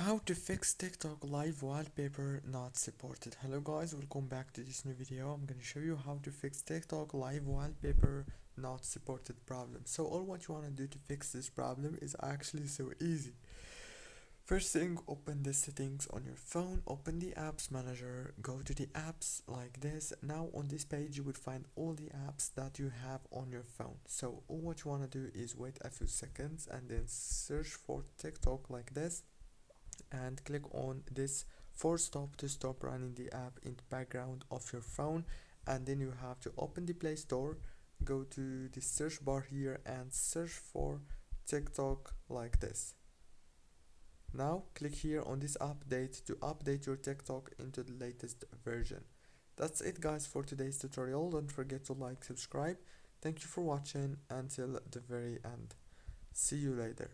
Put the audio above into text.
How to fix TikTok live wallpaper not supported. Hello guys, welcome back to this new video. I'm gonna show you how to fix TikTok live wallpaper not supported problem. So all what you want to do to fix this problem is actually so easy. First thing, open the settings on your phone, open the apps manager, go to the apps like this. Now on this page you would find all the apps that you have on your phone. So all what you want to do is wait a few seconds and then search for TikTok like this and click on this force stop to stop running the app in the background of your phone, and then you have to open the Play Store, go to the search bar here and search for TikTok like this. Now click here on this update to update your TikTok into the latest version. That's it guys for today's tutorial. Don't forget to like, subscribe. Thank you for watching until the very end. See you later.